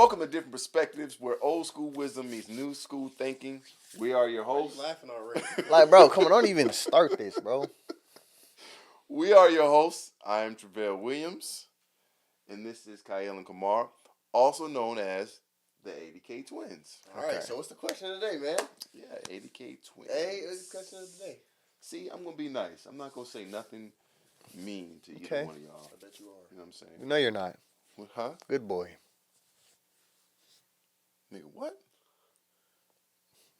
Welcome to Different Perspectives, where old school wisdom meets new school thinking. We are your Why you hosts. laughing already? Like, bro, come on, don't even start this, bro. We are your hosts. I am Travell Williams, and this is Kyle and Kamar, also known as the 80K Twins. All right, so what's the question of the day, man? Yeah, 80K Twins. Hey, what's the question of the day? See, I'm going to be nice. I'm not going to say nothing mean to either Okay. one of y'all. I bet you are. You know what I'm saying? No, you're not. Huh? Good boy. Nigga, what?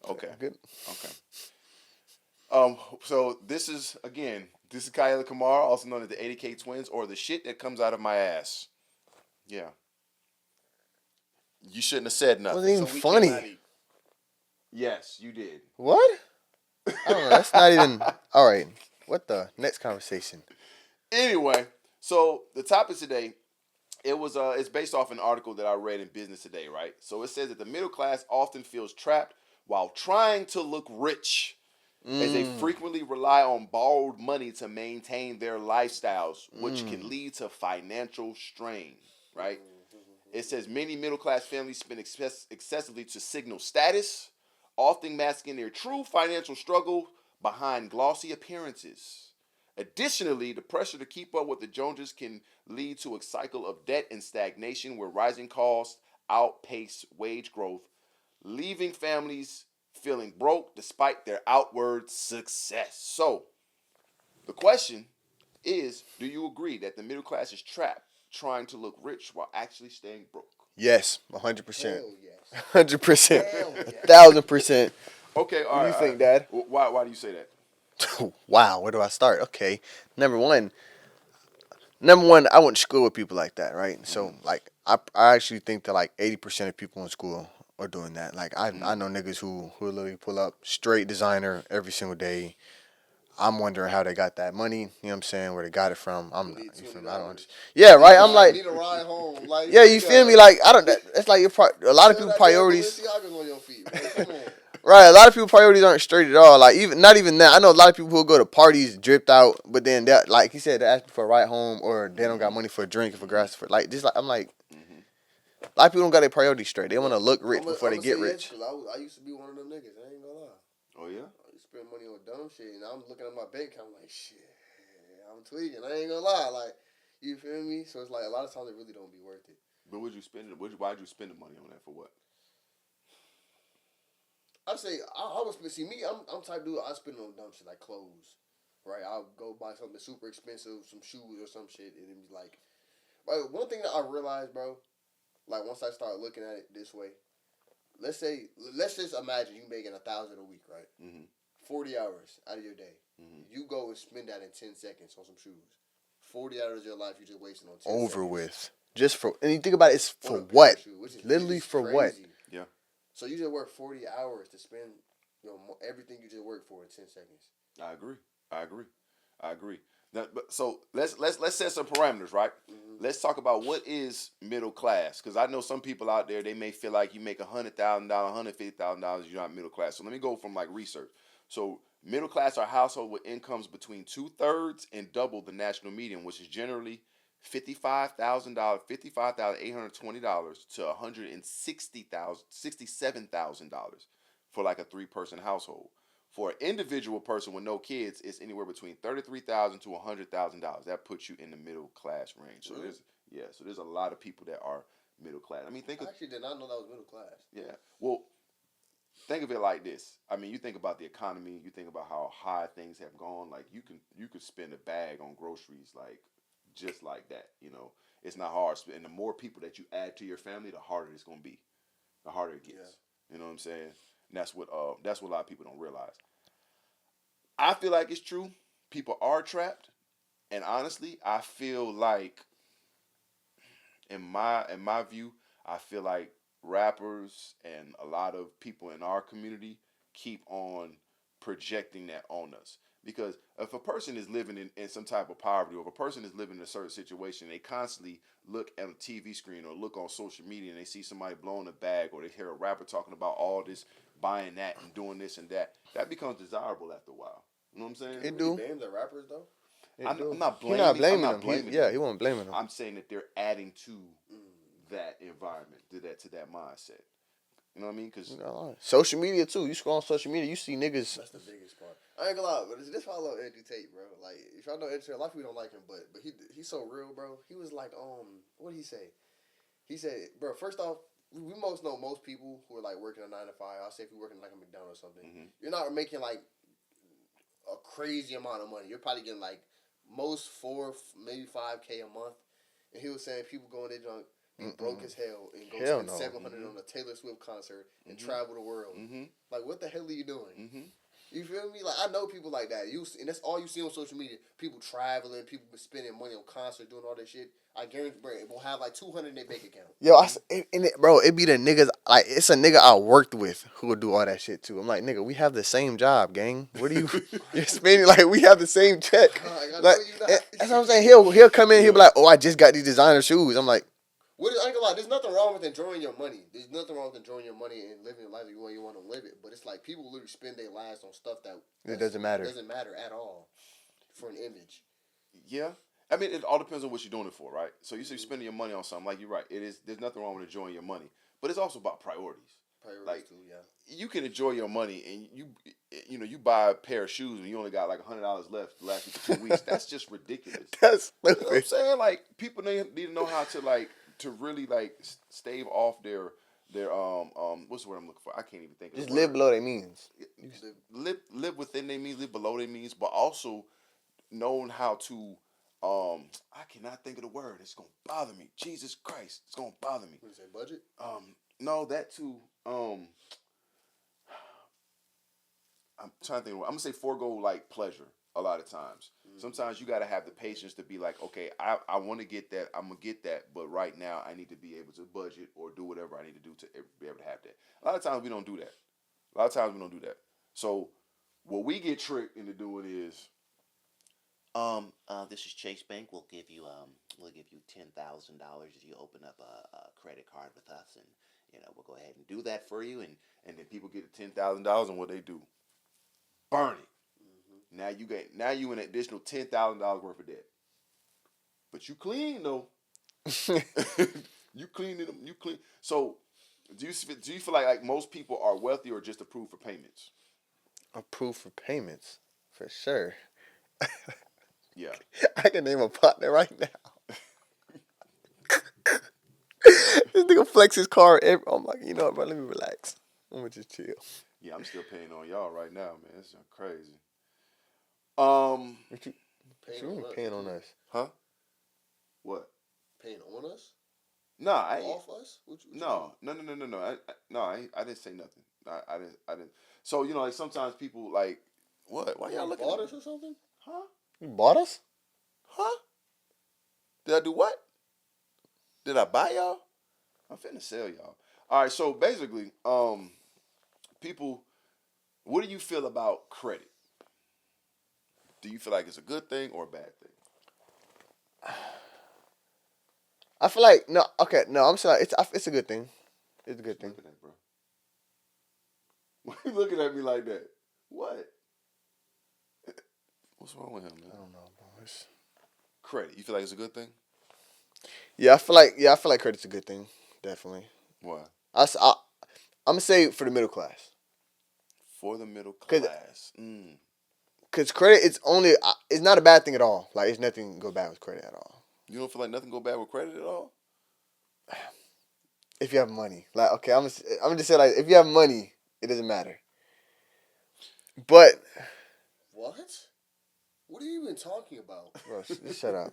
Okay. Good. Okay. So this is Kyle and Kamar, also known as the 80K Twins, or the shit that comes out of my ass. Yeah. You shouldn't have said nothing. Wasn't even So we funny. cannot eat. Yes, you did. What? I don't know. That's not even. All right. What the next conversation? Anyway, so the topic today, it's based off an article that I read in Business Today, right? So it says that the middle class often feels trapped while trying to look rich, as they frequently rely on borrowed money to maintain their lifestyles, which can lead to financial strain, right? It says many middle class families spend excessively to signal status, often masking their true financial struggle behind glossy appearances. Additionally, the pressure to keep up with the Joneses can lead to a cycle of debt and stagnation where rising costs outpace wage growth, leaving families feeling broke despite their outward success. So, the question is, do you agree that the middle class is trapped trying to look rich while actually staying broke? Yes, 100%. Hell yes. 100%. Hell yes. 1,000%. Okay, all What do right. you all think, right. Dad? Why do you say that? Wow, where do I start? Okay. Number one, I went to school with people like that, right? So, like, I actually think that, like, 80% of people in school are doing that. Like, I know niggas who literally pull up straight designer every single day. I'm wondering how they got that money. You know what I'm saying? Where they got it from? You need You feel me? I don't $20. understand. Yeah, right. I'm I like, need a ride home. Like, yeah, you feel me? Like, I don't. That's like a lot of people priorities. Balenciaga's on your feet, man. Come on. Right, a lot of people priorities aren't straight at all. Like not even that. I know a lot of people who go to parties dripped out, but then that, like he said, they ask for a ride home or they don't got money for a drink, for grass, for like just like I'm like, a lot of people don't got their priorities straight. They want to look rich before they get rich. Yes, I used to be one of them niggas. I ain't gonna lie. Oh yeah. I used to spend money on dumb shit, and I'm looking at my bank account like shit. I'm tweaking. I ain't gonna lie. Like, you feel me? So it's like a lot of times it really don't be worth it. But would you spend it? Why'd you spend the money on that for what? I'd say I would see me. I'm type dude. I spend on dumb shit like clothes, right? I'll go buy something super expensive, some shoes or some shit, and then be like, but one thing that I realized, bro, like once I start looking at it this way, let's just imagine you making 1,000 a week, right? 40 hours out of your day, you go and spend that in 10 seconds on some shoes. 40 hours of your life you just wasting on 10 Over seconds. with. Just for, and you think about it, it's On for a pair what? of shoes, which is Literally for what? crazy. Yeah. So you just work 40 hours to spend, everything you just worked for in 10 seconds. I agree. Now, so let's set some parameters, right? Let's talk about what is middle class, because I know some people out there, they may feel like you make $100,000, $150,000, you're not middle class. So let me go from like research. So middle class are household with incomes between 2/3 and double the national median, which is generally $55,820 to $167,000 for like a 3-person household. For an individual person with no kids, it's anywhere between $33,000 to $100,000. That puts you in the middle class range. So there's a lot of people that are middle class. I mean, I actually did not know that was middle class. Yeah. Well, think of it like this. I mean, you think about the economy. You think about how high things have gone. Like you could spend a bag on groceries like just like that. It's not hard. And the more people that you add to your family, the harder it's gonna be. The harder it gets. Yeah. You know what I'm saying? And that's what a lot of people don't realize. I feel like it's true. People are trapped, and honestly, I feel like in my view, I feel like rappers and a lot of people in our community keep on projecting that on us. Because if a person is living in some type of poverty, or if a person is living in a certain situation, they constantly look at a TV screen or look on social media and they see somebody blowing a bag, or they hear a rapper talking about all this, buying that and doing this and that, that becomes desirable after a while. You know what I'm saying? It Really do. blame the rappers though. I'm not He not blaming I'm not them. blaming Yeah, them. he wasn't blaming them. I'm saying that they're adding to that environment, to that mindset. You know what I mean? Because Social media too. You scroll on social media, you see niggas. That's the biggest part. I ain't gonna lie, but this why I love Andrew Tate, bro. Like, if y'all know Andrew Tate, a lot of people don't like him, but he's so real, bro. He was like, what did he say? He said, bro, first off, we most know most people who are like working a 9 to 5. I'll say if you're working like a McDonald's or something, you're not making like a crazy amount of money. You're probably getting like most 4, maybe 5K a month. And he was saying people go in their junk, be broke as hell, and go spend $700 on a Taylor Swift concert and travel the world. Like, what the hell are you doing? You feel me? Like, I know people like that. And that's all you see on social media. People traveling, people spending money on concerts, doing all that shit. I guarantee, bro, it will have like 200 in their bank account. Yo, bro, it be the niggas. Like, it's a nigga I worked with who would do all that shit too. I'm like, nigga, we have the same job, gang. What are you? You're spending like we have the same check. Like, that's what I'm saying. He'll come in. He'll be like, oh, I just got these designer shoes. I'm like, I ain't gonna lie, there's nothing wrong with enjoying your money. There's nothing wrong with enjoying your money and living your life the way you want to live it. But it's like people literally spend their lives on stuff that it doesn't matter. It doesn't matter at all for an image. Yeah. I mean, it all depends on what you're doing it for, right? So you say you're spending your money on something, like you're right. It is. There's nothing wrong with enjoying your money, but it's also about priorities. Priorities too, yeah. You can enjoy your money, and you buy a pair of shoes, and you only got like $100 left to last you for 2 weeks. That's just ridiculous. That's stupid. You know what I'm saying? Like, people need to know how to really like stave off their what's the word I'm looking for? I can't even think of it. Just live below their means. Live within their means, live below their means, but also knowing how to I cannot think of the word. It's gonna bother me. Jesus Christ, it's gonna bother me. What is that, budget? No, that too. I'm trying to think. I'm gonna say forego like pleasure a lot of times. Sometimes you gotta have the patience to be like, okay, I want to get that. I'm gonna get that, but right now I need to be able to budget or do whatever I need to do to be able to have that. A lot of times we don't do that. So what we get tricked into doing is, this is Chase Bank. We'll give you $10,000 if you open up a credit card with us, and we'll go ahead and do that for you. and then people get the $10,000, and what they do, burn it. Now you an additional $10,000 worth of debt, but you clean though. You clean it. You clean. So do you feel like most people are wealthy or just approved for payments? Approved for payments, for sure. Yeah. I can name a partner right now. This nigga flex his car. I'm like, you know what, bro? Let me relax. I'm gonna just chill. Yeah, I'm still paying on y'all right now, man. It's crazy. What you paying on us? Huh? What? Paying on us? No, I ain't. Off us? No. I didn't say nothing. I didn't. So like sometimes people like, what? Why y'all looking bought at us or something? Huh? You bought us? Huh? Did I do what? Did I buy y'all? I'm finna sell y'all. All right. So basically, people, what do you feel about credit? Do you feel like it's a good thing or a bad thing? I feel like no. Okay, no. I'm sorry. It's a good thing. It's a good thing. Look at that, bro. Why you looking at me like that? What? What's wrong with him, man? I don't know, bro. Credit. You feel like it's a good thing? Yeah, I feel like credit's a good thing. Definitely. Why? I'm gonna say for the middle class. For the middle class. Cause credit, it's not a bad thing at all. Like, it's nothing go bad with credit at all. You don't feel like nothing go bad with credit at all? If you have money, like, okay, I'm just say like, if you have money, it doesn't matter. But what? What are you even talking about? Bro, just shut up.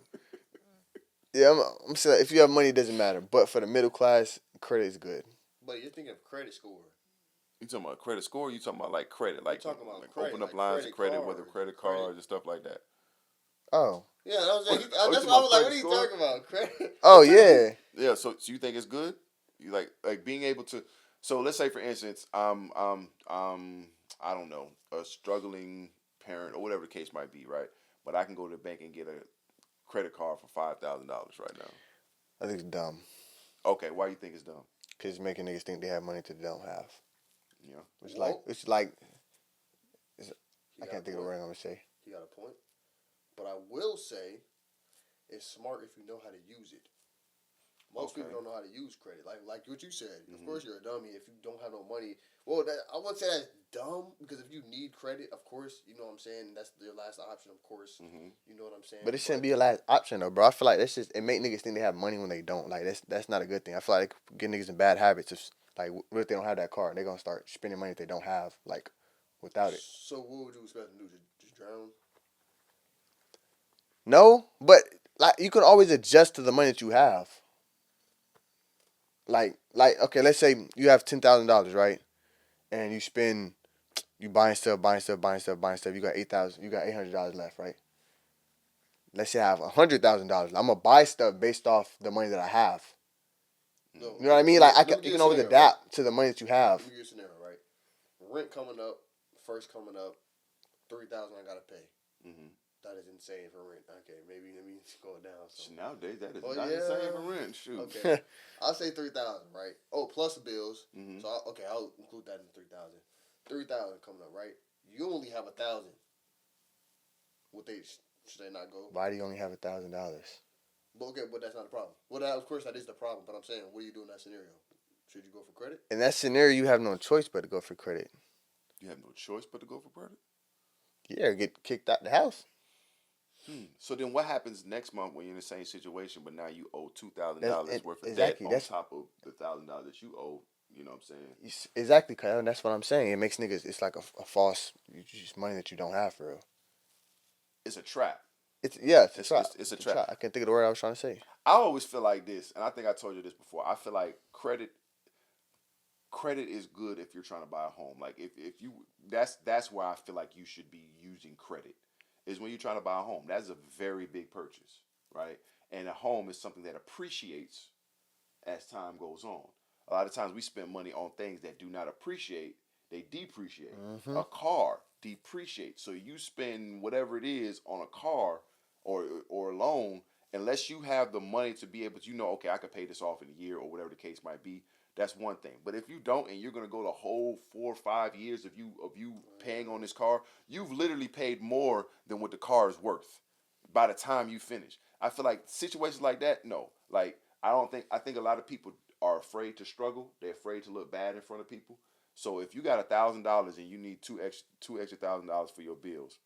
Yeah, I'm saying if you have money, it doesn't matter. But for the middle class, credit is good. But you're thinking of credit score. You talking about credit score? Or you talking about like credit, like talking about like credit, open up like lines credit of credit, cards, whether credit cards and stuff like that. Oh. Yeah, that was like, you that's talking why I was about like, what are credit you score? talking about? Credit? Oh yeah. Yeah. So you think it's good? You like being able to. So let's say for instance, I don't know, a struggling parent or whatever the case might be, right? But I can go to the bank and get a credit card for $5,000 right now. I think it's dumb. Okay, why you think it's dumb? Cause it's making niggas think they have money that they don't have. Yeah. It's like I can't think of the word I'm gonna say. You got a point. But I will say, it's smart if you know how to use it. Most Okay. people don't know how to use credit. Like what you said. Of Mhm. course, you're a dummy if you don't have no money. Well, I wouldn't say that's dumb because if you need credit, of course, you know what I'm saying. That's your last option, of course. Mhm. You know what I'm saying. But it shouldn't But be a last option though, bro. I feel like that's just it make niggas think they have money when they don't. Like that's not a good thing. I feel like it could get niggas in bad habits. If like what if they don't have that car? They're gonna start spending money if they don't have like without it. so what would you expect them to do? Just drown? No, but like you can always adjust to the money that you have. Like okay, let's say you have $10,000, right? And you spend you buying stuff, buying stuff, buying stuff, buying stuff. You got 8,000, you got $800 left, right? Let's say I have $100,000. I'm gonna buy stuff based off the money that I have. No, You know what I mean? Like let me you give you can a always scenario, right? adapt to the money that you have. Let me give you a scenario, right? Rent coming up, first coming up, 3,000 I gotta pay. Mhm. That is insane for rent. Okay, maybe let me go down. So. Nowadays that is Oh, not yeah. insane for rent. Shoot. Okay, I'll say 3,000, right? Oh, plus the bills. Mhm. So I'll include that in 3,000. 3,000 coming up, right? You only have 1,000. Would they should they not go? Why do you only have $1,000? But okay, but that's not the problem. Well, that, of course that is the problem. But I'm saying, what do you do in that scenario? Should you go for credit? In that scenario, you have no choice but to go for credit. You have no choice but to go for credit. Yeah, get kicked out the house. So then, what happens next month when you're in the same situation, but now you owe $2,000 That's worth of exactly debt on top of the $1,000 that you owe? You know what I'm saying? exactly, Kyle. And that's what I'm saying. It makes niggas. It's like a false. Just money that you don't have for real. It's a trap. It's yeah. It's a It's trap. it's, it's a It's a trap. trap. I can't think of the word I was trying to say. I always feel like this, and I think I told you this before. I feel like credit is good if you're trying to buy a home. Like if you that's where I feel like you should be using credit is when you're trying to buy a home. That's a very big purchase, right? And a home is something that appreciates as time goes on. A lot of times we spend money on things that do not appreciate, they depreciate. Mm-hmm. A car depreciates. So you spend whatever it is on a car or a loan, unless you have the money to be able to, okay, I could pay this off in a year or whatever the case might be. That's one thing. But if you don't, and you're gonna go the whole 4 or 5 years of you paying on this car, you've literally paid more than what the car is worth by the time you finish. I feel like situations like that, no. Like I think a lot of people are afraid to struggle. They're afraid to look bad in front of people. So if you got $1,000 and you need two extra $1,000 for your bills,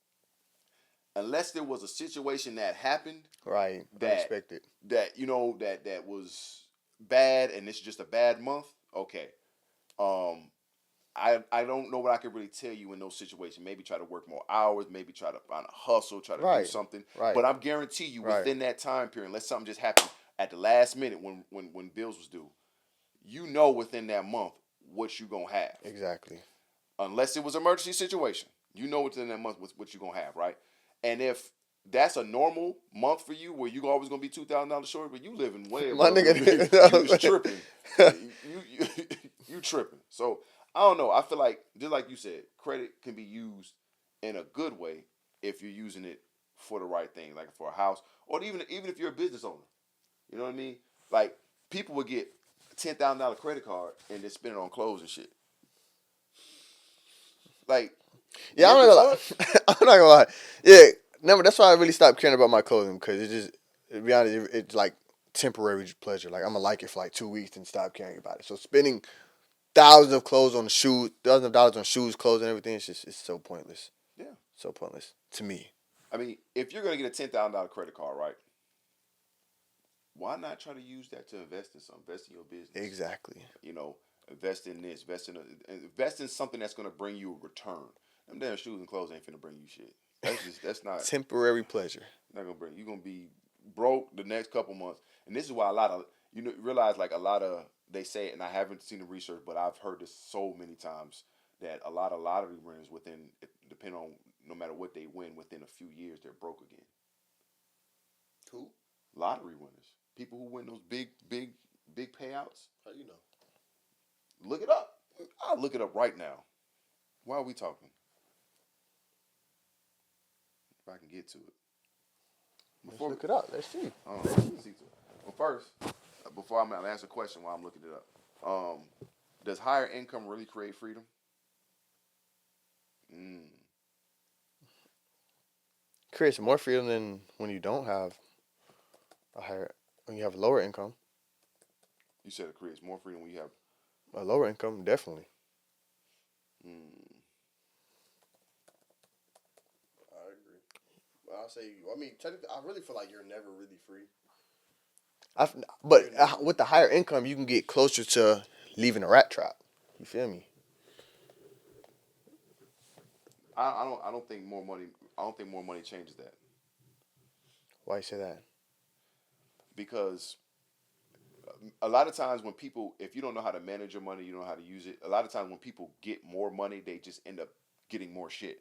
unless there was a situation that happened Right. that Unexpected. that was bad and it's just a bad month, okay. Um, I don't know what I could really tell you in those situations. Maybe try to work more hours, maybe try to find a hustle, try to do Right. something. Right. But I'm guarantee you Right. within that time period, unless something just happened at the last minute when bills was due, within that month what you gonna have. Exactly. Unless it was an emergency situation, within that month what you gonna have, right? And if that's a normal month for you, where you always gonna be $2,000 short, but you living way My above. nigga. You is tripping. You tripping. So I don't know. I feel like just like you said, credit can be used in a good way if you're using it for the right thing, like for a house, or even if you're a business owner. You know what I mean? Like people would get a $10,000 credit card and then spend it on clothes and shit. Like, Yeah, I'm what not the gonna lie. fuck? I'm not gonna lie. Yeah, never. That's why I really stopped caring about my clothing because it just, to be honest, it's like temporary pleasure. Like I'm gonna like it for like 2 weeks and stop caring about it. So spending thousands of clothes on shoes, thousands of dollars on shoes, clothes, and everything, it's so pointless. Yeah. So pointless to me. I mean, if you're gonna get a $10,000 credit card, right? Why not try to use that to invest in something? Invest in your business. Exactly. Invest in this. Invest in something that's gonna bring you a return. Them damn shoes and clothes ain't finna bring you shit. That's not Temporary pleasure. not gonna bring. You're gonna be broke the next couple months. And this is why a lot of realize like a lot of they say, and I haven't seen the research, but I've heard this so many times that a lot of lottery winners depending on no matter what they win within a few years they're broke again. Who? Lottery winners, people who win those big payouts. How you know? Look it up. I'll look it up right now. Why are we talking? If I can get to it. Let's look it up. Let's see. Let's see. Well, first, before I'm gonna ask a question while I'm looking it up, does higher income really create freedom? Creates more freedom than when you don't have a higher, when you have a lower income. You said it creates more freedom when you have. A lower income, definitely. Mm, I agree. I'll say. I mean, technically, I really feel like you're never really free. But with the higher income, you can get closer to leaving a rat trap. You feel me? I don't think more money. I don't think more money changes that Why you say that? because a lot of times when people, if you don't know how to manage your money, you don't know how to use it. A lot of times when people get more money, they just end up getting more shit.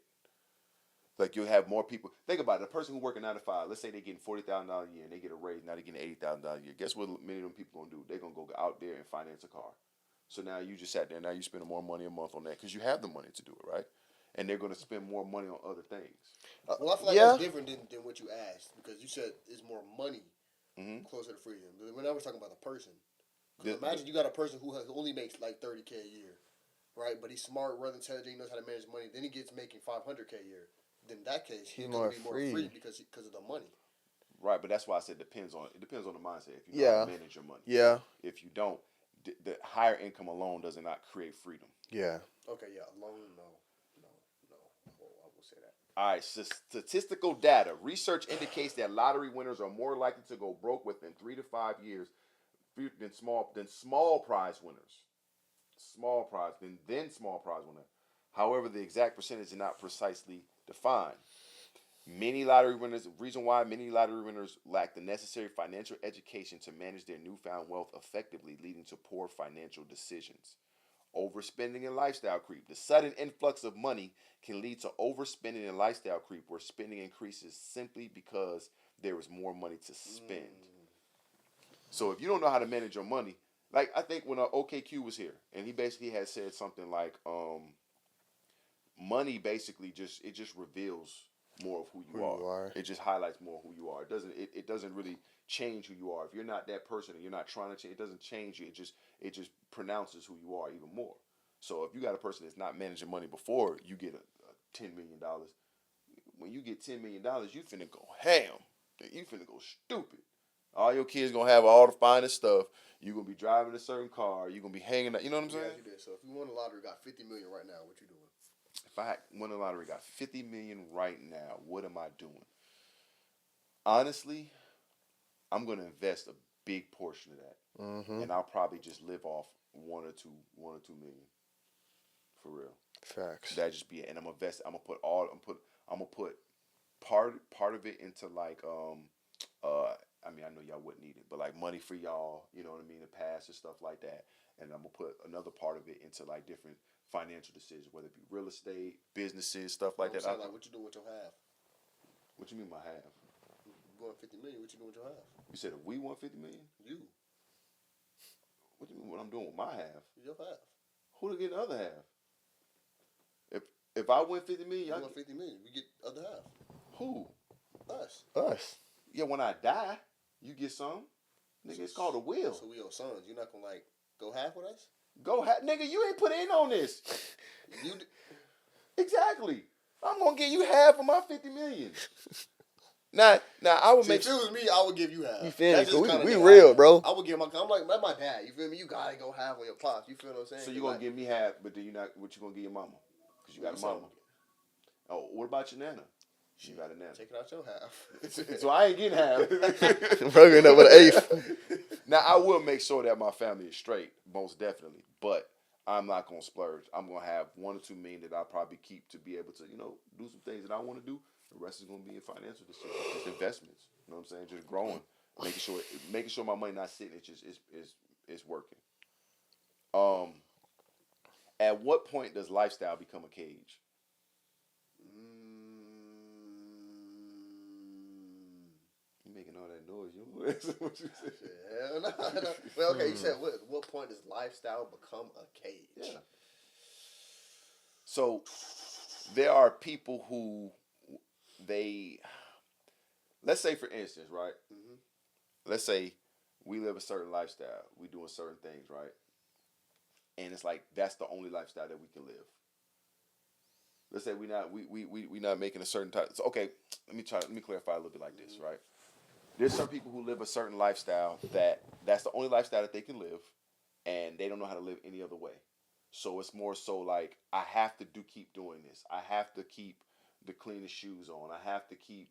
Like you'll have more people. Think about it. A person who working 9 to 5. Let's say they're getting $40,000 a year and they get a raise. Now they're getting $80,000 a year. Guess what? Many of them people gonna do? They're gonna go out there and finance a car. So now you just sat there. Now you spending more money a month on that because you have the money to do it, right? And they're gonna spend more money on other things. Well, I feel like Yeah. that's different than what you asked because you said it's more money Mm-hmm. closer to freedom. When I was talking about the person, 'cause The- imagine you got a person who only makes like 30K a year, right? But he's smart, rather intelligent, he knows how to manage money. Then he gets making 500K a year. Then in that case, he's He's gonna more be more free. free because of the money. Right, but that's why I said it depends on the mindset. If you know how to manage your money. Yeah. If you don't, the higher income alone does not create freedom. Yeah. Okay, yeah, alone, no. I will say that. All right, statistical data. Research indicates that lottery winners are more likely to go broke within 3 to 5 years than small prize winners. Small prize small prize winner. However, the exact percentage is not precisely defined. Many lottery winners. Reason why many lottery winners lack the necessary financial education to manage their newfound wealth effectively, leading to poor financial decisions. Overspending and lifestyle creep. The sudden influx of money can lead to overspending and lifestyle creep, where spending increases simply because there is more money to spend. So if you don't know how to manage your money, like I think when OKQ was here, and he basically had said something like, money basically just reveals more of who you are. It just highlights more who you are. It doesn't really change who you are. If you're not that person and you're not trying to change, it doesn't change you. It just pronounces who you are even more. So if you got a person that's not managing money before you get a $10 million, when you get $10 million, you finna go ham. You finna go stupid. All your kids gonna have all the finest stuff. You gonna be driving a certain car. You gonna be hanging out. You know what I'm saying? You did. So if you won the lottery, got 50 million right now, what you doing? If I won the lottery, got 50 million right now, what am I doing? Honestly, I'm gonna invest a big portion of that, and I'll probably just live off one or two million, for real. Facts. That just be it, and I'm invest. I'm gonna put part of it into like I mean, I know y'all wouldn't need it, but like money for y'all, you know what I mean, to pass and stuff like that. And I'm gonna put another part of it into like different financial decisions, whether it be real estate, businesses, stuff like that. Saying, like, what you doing with your half? What you mean by half? You won 50 million. What you doing with your half? You said if we won 50 million? You. What do you mean what I'm doing with my half? Your half. Who to get the other half? If I win 50 million, You y'all won 50 million. We get the other half. who? Us. Yeah, when I die, you get some. Nigga, it's called a will. So we your sons. You're not gonna like go half with us? Nigga, you ain't put in on this. You. Exactly. I'm gonna give you half of my 50 million. Now I would See, make. if it was me, I would give you half. You feel me? That's just 'Cause kinda we nigga real, I am. bro. I would give my. I'm like, that's my dad. You feel me? You gotta go half on your pops. You feel what I'm saying? So you gonna give me half, but then you not. What you gonna give your mama? Because you got a mama. Oh, what about your nana? You got a nana. Take it out your half. So I ain't getting half. Bro, end up with an eighth. Now I will make sure that my family is straight, most definitely. But I'm not gonna splurge. I'm gonna have 1 or 2 million that I'll probably keep to be able to, do some things that I want to do. The rest is gonna be in financial decisions, just investments. You know what I'm saying? Just growing, making sure my money not sitting. It's just it's working. At what point does lifestyle become a cage? You making all that noise? You what you said? Hell no. Well, okay. You said what point does lifestyle become a cage? Yeah. So there are people who let's say for instance, right? Mm-hmm. Let's say we live a certain lifestyle, we doing certain things, right? And it's like that's the only lifestyle that we can live. Let's say we not making a certain type. So okay, let me clarify a little bit like this, right? There's some people who live a certain lifestyle that That's the only lifestyle that they can live, and they don't know how to live any other way. So it's more so like I have to do keep doing this. I have to keep the cleanest shoes on. I have to keep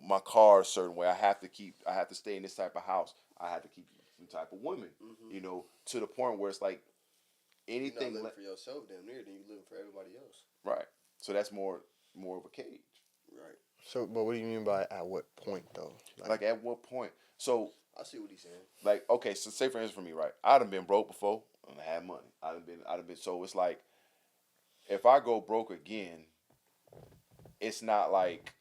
my car a certain way. I have to stay in this type of house. I have to keep some type of women. To the point where it's like You're not anything living for yourself, damn near. Then you living for everybody else. right. So that's more of a cage. Right. So, but what do you mean by at what point though? Like at what point? So I see what he's saying. like okay, so say for instance for me, right? I'd have been broke before and I had money. I'd have been so it's like if I go broke again, it's not like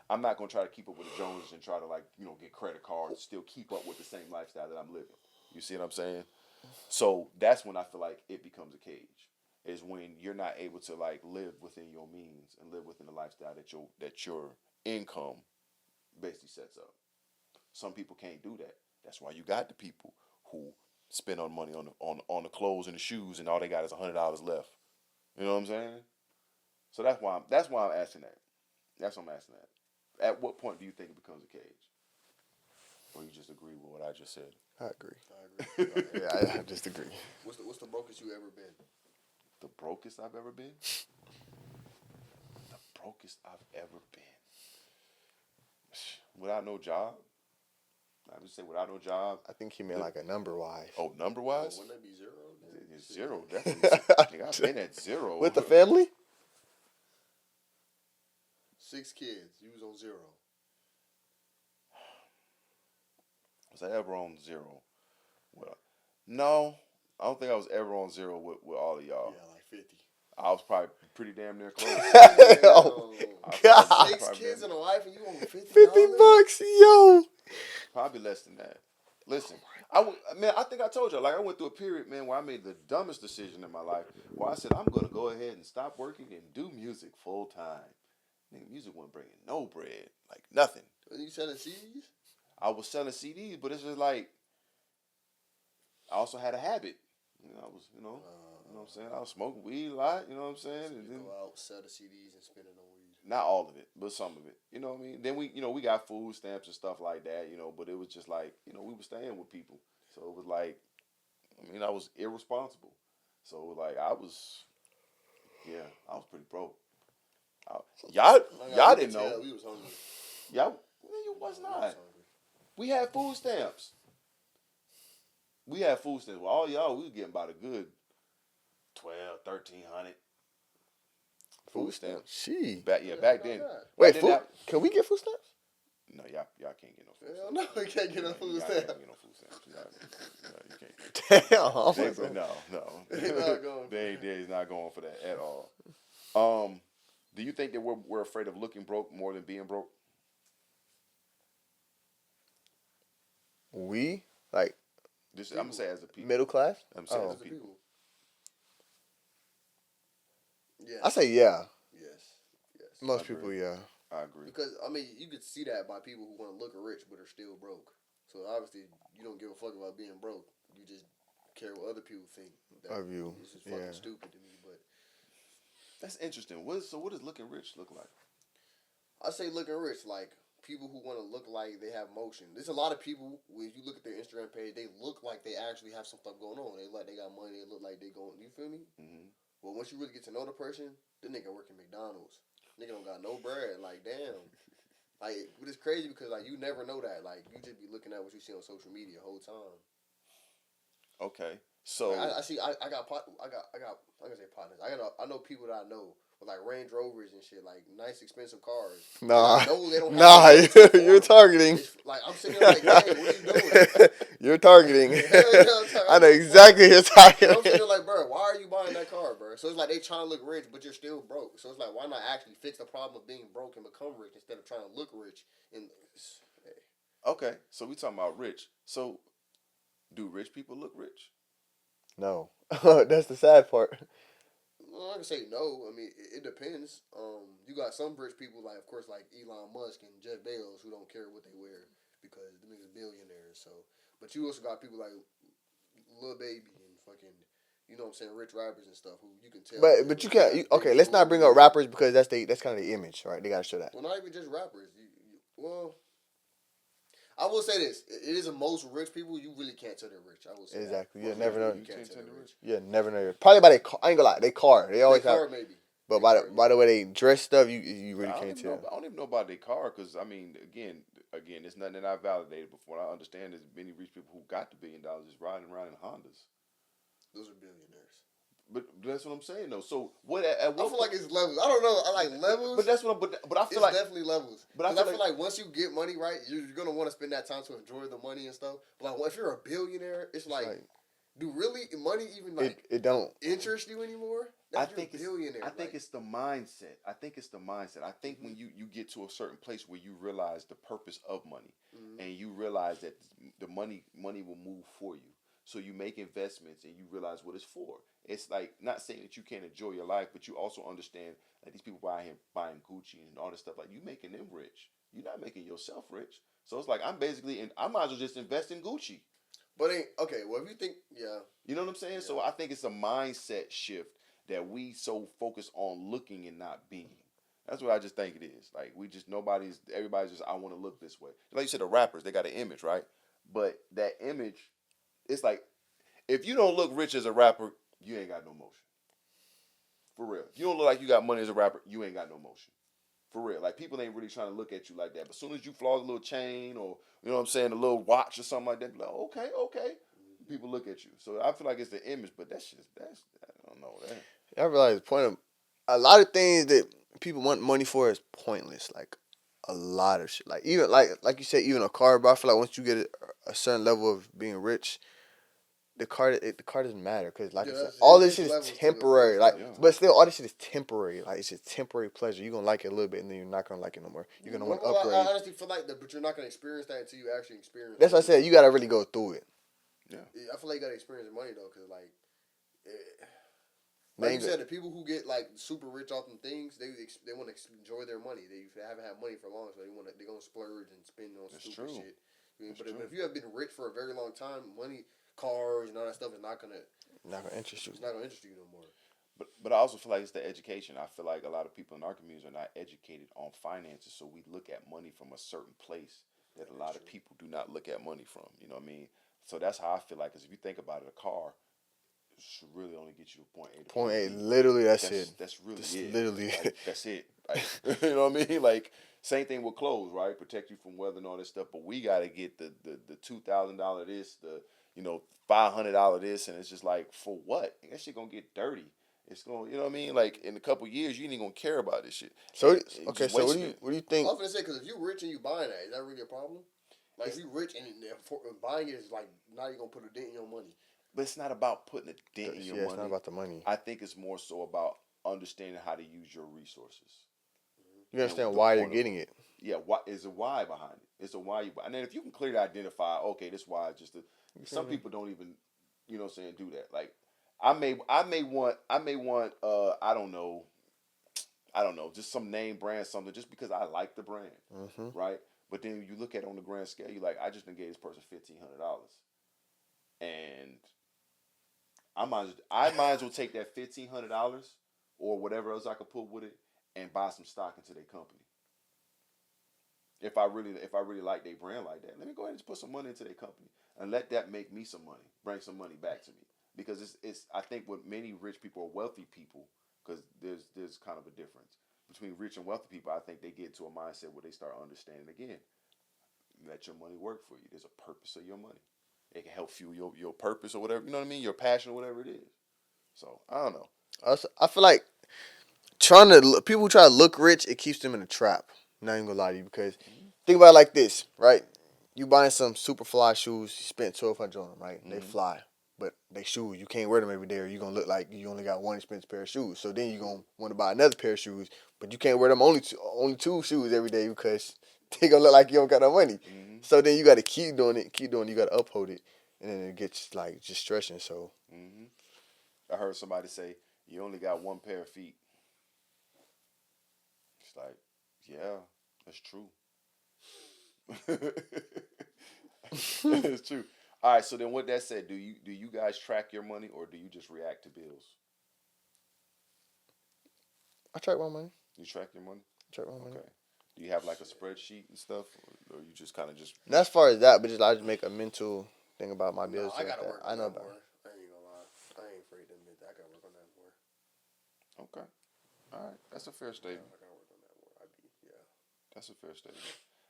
I'm not gonna try to keep up with the Joneses and try to like get credit cards, still keep up with the same lifestyle that I'm living. You see what I'm saying? So that's when I feel like it becomes a cage. Is when you're not able to like live within your means and live within the lifestyle that your income basically sets up. Some people can't do that. That's why you got the people who spend on money on the clothes and the shoes and all they got is $100 left. You know what I'm saying? So that's why I'm asking that. That's what I'm asking that. At what point do you think it becomes a cage? Or you just agree with what I just said? I agree. I agree. Yeah, I just agree. What's the brokest you ever been? The brokest I've ever been? The brokest I've ever been. Without no job? I would say without no job. I think he meant like a number wise. Oh, number wise? Wouldn't that be zero? It's zero, definitely. I've been at zero. With the family? 6 kids. You was on 0. Was I ever on zero? Well, no. I don't think I was ever on zero with all of y'all. Yeah, like 50. I was probably pretty damn near close. Oh, God. 6 kids and a wife, and you on $50? $50, yo. Probably less than that. Listen, I think I told you, like I went through a period, man, where I made the dumbest decision in my life. Where I said I'm gonna go ahead and stop working and do music full time. Nigga, music wasn't bringing no bread, like nothing. Are you selling CDs? I was selling CDs, but it's just like I also had a habit. I was, you know what I'm saying. I was smoking weed a lot. You know what I'm saying. So And you then, go out, sell the CDs, and spend it on weed. not all of it, but some of it. You know what I mean? Then we got food stamps and stuff like that, but it was just like, we were staying with people. So it was like, I was irresponsible. So it was like I was pretty broke. Y'all didn't know. We was hungry. You was We not. hungry. We had food stamps. Well, all y'all, we was getting about a good 1,200, 1,300 food stamps. She. Back then. Wait, Back then, food? Can we get food stamps? No, y'all can't get no food Hell stamps. no, we can't get no food Y'all stamps. can't get no food stamps. You can't. Damn. I'm like, No. They not going. They's not going for that at all. Do you think that we're afraid of looking broke more than being broke? we? Like, I'm gonna say as a people. middle class? I'm saying Oh. as a people. Yes. I say yeah. Yes. Most I agree. people, yeah. I agree. Because you could see that by people who want to look rich but are still broke. So obviously you don't give a fuck about being broke. You just care what other people think. Of you. This is fucking Yeah. stupid to me. But That's interesting. What does looking rich look like? I say looking rich, like people who want to look like they have motion. There's a lot of people, when you look at their Instagram page, they look like they actually have some stuff going on. They look like they got money. They look like they going. You feel me? Mm-hmm. But once you really get to know the person, the nigga working McDonald's. Nigga don't got no bread. Like, damn. Like, but it's crazy because, like, you never know that. Like, you just be looking at what you see on social media the whole time. Okay. So Like, I got I'm gonna say partners. I know people that I know with, like, Range Rovers and shit, like, nice, expensive cars. Nah. No, they don't have Nah, money to afford you're them. targeting. It's, like, I'm sitting there like, dang, what are you doing? You're targeting. Hell yeah, I'm targeting. I know exactly who you're I'm sitting targeting. there like, bro, why are you buying that car, bro? So it's like they trying to look rich, but you're still broke. So it's like, why not actually fix the problem of being broke and become rich instead of trying to look rich? And okay, so we talking about rich. So do rich people look rich? No. That's the sad part. well, I can say no. I mean, it depends. You got some rich people, like, of course, like Elon Musk and Jeff Bezos, who don't care what they wear because them niggas billionaires. So, but you also got people like Lil Baby and fucking, you know what I'm saying, rich rappers and stuff who you can tell. But you can't. Okay, let's not bring up rappers because that's kind of the image, right? They gotta show that. Well, not even just rappers. Well, I will say this: it is the most rich people. You really can't tell they're rich. I will say Exactly. that. You'll Most never rich know. people, you can't tell they're rich. Yeah, never know. Probably by their car. I ain't gonna lie. They car. They always They have. car maybe. But They by car, the way they dress stuff, you really I don't can't even know. tell. I don't even know about their car because I mean, again, it's nothing that I validated before. I understand there's many rich people who got the $1 billion just riding around in Hondas. Those are billionaires. But that's what I'm saying though. So what at I what feel like it's levels. I don't know. I like levels. But that's what I'm. But I feel It's like. definitely levels. But I Because feel like once you get money, right, you're gonna want to spend that time to enjoy the money and stuff. But like if you're a billionaire, it's like, do really money even like it don't. interest you anymore? I You're think a billionaire. I think it's the mindset. I think it's the mindset. I think when you get to a certain place where you realize the purpose of money, and you realize that the money will move for you. So you make investments and you realize what it's for. It's like not saying that you can't enjoy your life, but you also understand like these people buying Gucci and all this stuff. Like you making them rich. You're not making yourself rich. So it's like I'm basically I might as well just invest in Gucci. But okay, well if you think, yeah, You know what I'm saying? Yeah. So I think it's a mindset shift that we so focus on looking and not being. That's what I just think it is. Like we just everybody's just I want to look this way. Like you said, the rappers they got an image, right? But that image, it's like if you don't look rich as a rapper, you ain't got no motion. For real, if you don't look like you got money as a rapper, you ain't got no motion. For real, like people ain't really trying to look at you like that. But as soon as you flaunt a little chain or you know what I'm saying, a little watch or something like that, be like okay, okay. People look at you. So I feel like it's the image, but that's I don't know that. I realize the point of a lot of things that people want money for is pointless. Like a lot of shit. Like even like you said, even a car. But I feel like once you get a certain level of being rich, the car doesn't matter because like Yeah, I said, that's- all it- this it's shit is levels to it, bro. temporary. It's Like, levels. but still, all this shit is temporary. Like it's just temporary pleasure. You're gonna like it a little bit, and then you're not gonna like it no more. You're gonna want to Well, upgrade. I honestly feel like that, but you're not gonna experience that until you actually experience. That's what I money. said. You gotta really go through it. Yeah. I feel like you gotta experience money though, cause like. They Like you ain't said, the people who get like super rich off them things, they want to enjoy their money. They haven't had money for long, so they gonna splurge and spend on That's stupid true. shit. I mean, That's but true. if you have been rich for a very long time, money, cars, and all that stuff is not gonna interest you. it's not gonna interest you no more. But I also feel like it's the education. I feel like a lot of people in our communities are not educated on finances, so we look at money from a certain place that a lot of people do not look at money from. You know what I mean? So that's how I feel like. Because if you think about it, a car should really only get you to point A to Point point eight, B. literally that's it. That's really That's it. literally Like, it. that's it. Like, you know what I mean? Like same thing with clothes, right? Protect you from weather and all this stuff. But we gotta get the $2,000 this, the $500 this, and it's just like for what? That shit gonna get dirty. It's gonna, you know what I mean? Like in a couple years, you ain't gonna care about this shit. So And you okay, just so wasting it. what do you I think? was gonna say, because if you rich and you buying that, is that really a problem? Like if you rich and buying it is like now you're gonna put a dent in your money. But it's not about putting a dent in your Yeah, money. it's not about the money. I think it's more so about understanding how to use your resources. You understand the why you're point of- getting it. Yeah, what is a why behind it? It's a why you buy. And then if you can clearly identify, okay, this why is just a, some people don't even, you know what I'm saying, do that. Like I may want I don't know, just some name brand something just because I like the brand. Right? But then you look at it on the grand scale, you're like, I just gave this person $1,500. And I might as well take that $1,500 or whatever else I could put with it and buy some stock into their company. If I really like their brand like that, let me go ahead and just put some money into their company and let that make me some money, bring some money back to me. Because it's I think with many rich people or wealthy people, because there's kind of a difference between rich and wealthy people. I think they get into a mindset where they start understanding again, let your money work for you. There's a purpose of your money. It can help fuel your purpose or whatever. You know what I mean? Your passion or whatever it is. So I don't know. I feel like people who try to look rich, it keeps them in a trap. I'm not even gonna lie to you because think about it like this, right? You buying some super fly shoes, you spent $1,200 on them, right? They fly, but they shoes. You can't wear them every day, or you gonna look like you only got one expensive pair of shoes. So then you gonna want to buy another pair of shoes, but you can't wear them only two shoes every day because they gonna look like you don't got no money. So then you got to keep doing it. You got to uphold it, and then it gets like just stressing. So I heard somebody say you only got one pair of feet. It's like, yeah, that's true. It's true. All right. So then, with that said, do you guys track your money or do you just react to bills? I track my money. You track your money. I track my money. Okay. Do you have like a spreadsheet and stuff, or you just kind of just? Not as far as that, but just I just make a mental thing about my No, bills. I like gotta that. work I on know that about. more. I ain't gonna lie. I ain't afraid to admit that. I gotta work on that more. Okay, all right, that's a fair Yeah, statement. I gotta work on that more. Yeah. That's a fair statement.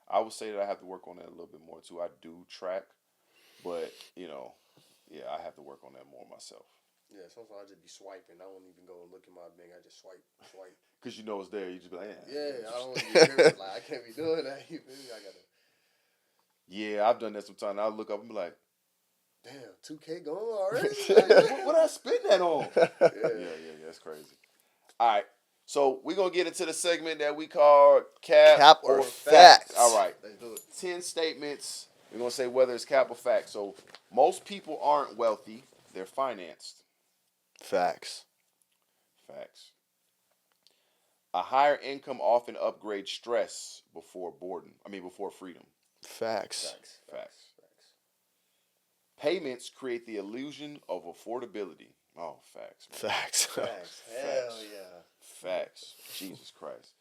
I would say that I have to work on that a little bit more too. I do track, but yeah, I have to work on that more myself. Yeah, sometimes I just be swiping. I don't even go and look at my bank. I just swipe. Cause you know it's there. You just be like, Yeah, I don't even remember. Like, I can't be doing that. You feel me? I gotta. yeah, I've done that sometimes. I'll look up and be like, Damn, 2K gone already? what I spend that on? Yeah. Yeah, that's crazy. All right, so we're gonna get into the segment that we call cap, Cap or or facts. facts. All right, Let's do it. 10 statements. We're gonna say whether it's cap or fact. So most people aren't wealthy; they're financed. Facts. Facts. A higher income often upgrades stress before boredom. Before freedom. Facts. Facts. Payments create the illusion of affordability. Oh, facts. Man. Facts. Facts. Hell yeah. Facts. Jesus Christ.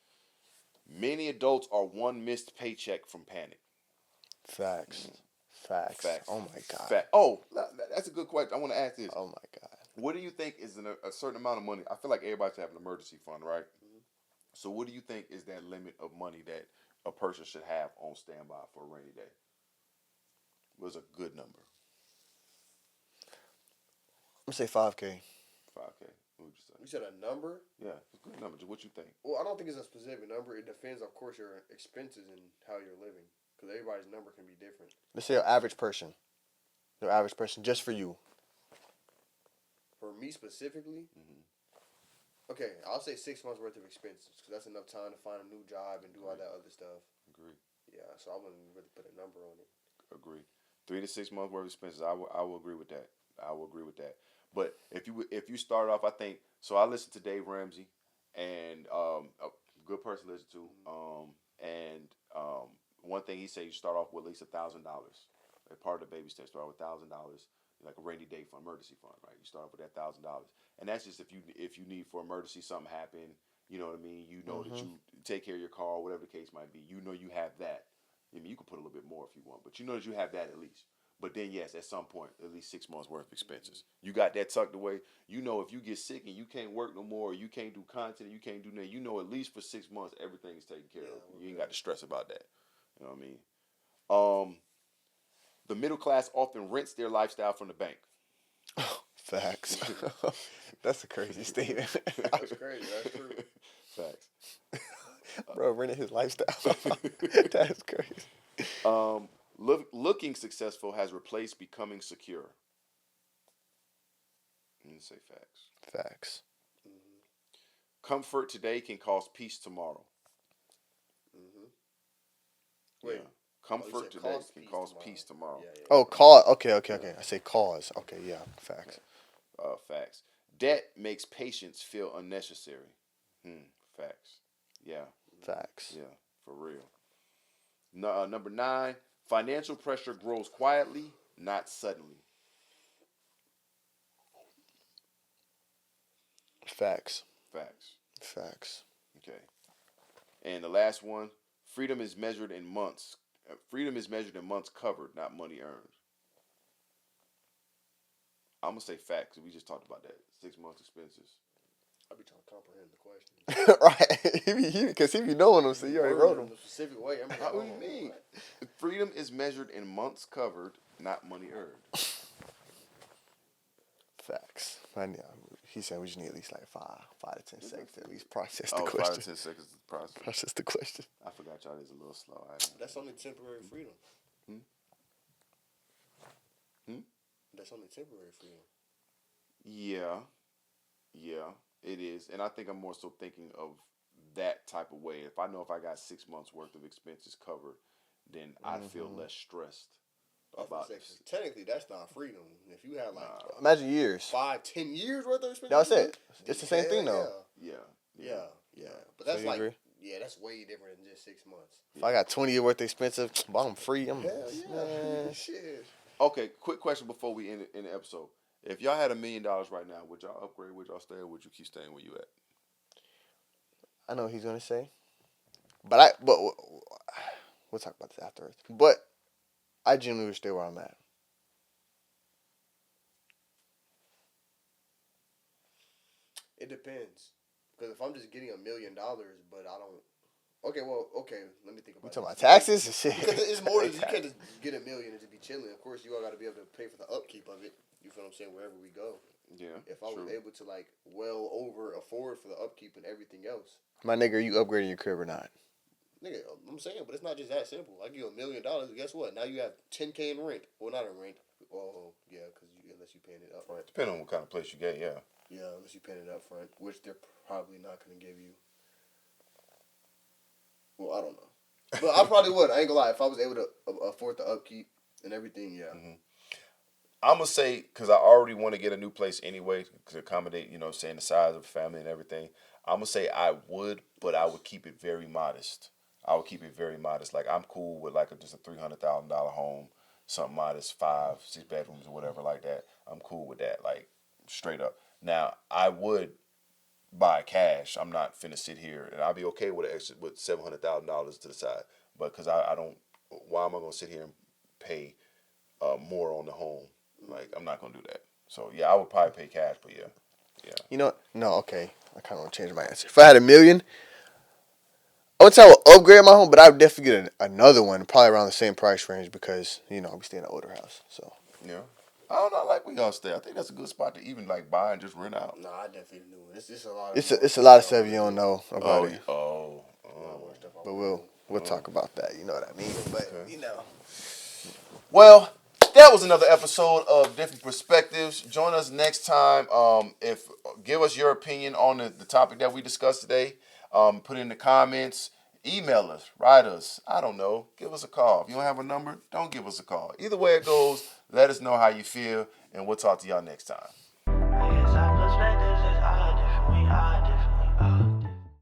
Many adults are one missed paycheck from panic. Facts. Facts. Facts. Oh my god. Oh, that's a good question. I want to ask this. Oh my god. What do you think is a certain amount of money? I feel like everybody should have an emergency fund, right? Mm-hmm. So what do you think is that limit of money that a person should have on standby for a rainy day? Was a good number. I'm gonna say 5K. 5K. What would you say? You said a number? Yeah, it's a good number. What you think? Well, I don't think it's a specific number. It depends, of course, your expenses and how you're living. Because everybody's number can be different. Let's say your average person. Your average person, just for you. For me specifically, Mm-hmm. okay, I'll say 6 months worth of expenses. Because that's enough time to find a new job and do all that other stuff. Agree. Yeah, so I wouldn't really put a number on it. Agree. 3 to 6 months worth of expenses. I will agree with that. I will agree with that. But if you start off, I think so. I listened to Dave Ramsey, and a good person to listen to. One thing he said, you start off with at least $1,000. Like part of the baby steps, start with $1,000, like a rainy day fund, emergency fund, right? You start off with that $1,000, and that's just if you need for emergency something happen. You know what I mean? You know that you take care of your car, whatever the case might be. You know you have that. I mean, you can put a little bit more if you want, but you know that you have that at least. But then, yes, at some point, at least 6 months worth of expenses. You got that tucked away. You know, if you get sick and you can't work no more, or you can't do content, you can't do nothing. You know, at least for 6 months, everything is taken care of. You ain't got to stress about that. You know what I mean? The middle class often rents their lifestyle from the bank. Facts. That's a crazy statement. That's crazy. That's true. Facts. Bro, renting his lifestyle. That's crazy. Looking successful has replaced becoming secure. I'm gonna say facts. Facts. Mm-hmm. Comfort today can cause peace tomorrow. Mm-hmm. Wait. Yeah. Comfort today can cause peace tomorrow. Yeah. Oh, cause. Okay. I say cause. Okay, yeah. Facts. Facts. Debt makes patience feel unnecessary. Facts. Yeah. Facts. Yeah. For real. Number 9. Financial pressure grows quietly, not suddenly. Facts. Facts. Facts. Okay. And the last one, freedom is measured in months. Freedom is measured in months covered, not money earned. I'm gonna say facts. We just talked about that. 6 months expenses. I'll be trying to comprehend the question. Right. Because he be knowing them, so you already wrote them. In a specific way. I'm like, What do you mean? Freedom is measured in months covered, not money earned. Facts. I know. He said we just need at least like 5 to 10 seconds to at least process the 5 question. to 10 seconds to process. Process the question. I forgot y'all is a little slow. That's only temporary freedom. Hmm? That's only temporary freedom. Yeah, it is, and I think I'm more so thinking of that type of way. If I know if I got 6 months worth of expenses covered, then I'd feel less stressed about this. Technically, that's not freedom. If you have like Imagine years. 5-10 years worth of expenses. That was it. It's the same thing though. Yeah. But that's you like agree? that's way different than just 6 months. If I got 20 years worth of expensive, but I'm free. I'm Hell yeah. man. Shit. Okay, quick question before we end the episode. If y'all had $1 million right now, would y'all upgrade? Would y'all stay, or would you keep staying where you at? I know what he's gonna say, but we'll talk about this afterwards. But I genuinely would stay where I'm at. It depends. Because if I'm just getting $1 million, but I don't. Okay, well, okay. Let me think We about talking about this. taxes and shit. Because it's more than you can't just get $1 million and just be chilling. Of course, you all got to be able to pay for the upkeep of it. You feel what I'm saying? Wherever we go. Yeah. If I was able to like well over afford for the upkeep and everything else, My nigga, are you upgrading your crib or not? nigga, I'm saying, but it's not just that simple. I give you $1 million. Guess what? Now you have 10K in rent. Well, not in rent. Well, yeah, because unless you paying it up front. Depending on what kind of place you get, yeah. Yeah, unless you paying it up front, which they're probably not gonna give you. Well, I don't know, but I probably would. I ain't gonna lie. If I was able to afford the upkeep and everything, yeah. Mm-hmm. I'm gonna say because I already want to get a new place anyway to accommodate, saying the size of the family and everything. I'm gonna say I would, but I would keep it very modest. I would keep it very modest. Like I'm cool with like just a $300,000 home, something modest, 5, 6 bedrooms or whatever like that. I'm cool with that, like straight up. Now I would buy cash. I'm not finna sit here, and I'll be okay with $700,000 to the side. But because I don't, why am I gonna sit here and pay more on the home? Like I'm not gonna do that. So yeah, I would probably pay cash, but yeah, yeah. You know, no, okay. I kind of want to change my answer. If I had $1 million, I would say I would upgrade my home, but I would definitely get another one, probably around the same price range because we stay in an older house. So Yeah. I don't know. I like where y'all stay. I think that's a good spot to even like buy and just rent out. Nah, I definitely knew it. It's just a lot of it's a lot of stuff you don't know about Oh, it, A lot more stuff I but wanna we'll talk about that. You know what I mean? But Okay. Well, that was another episode of Different Perspectives. Join us next time. If give us your opinion on the topic that we discussed today. Put it in the comments. Email us, write us. I don't know. Give us a call. If you don't have a number, don't give us a call. Either way it goes, let us know how you feel, and we'll talk to y'all next time. Yes, I've perspective.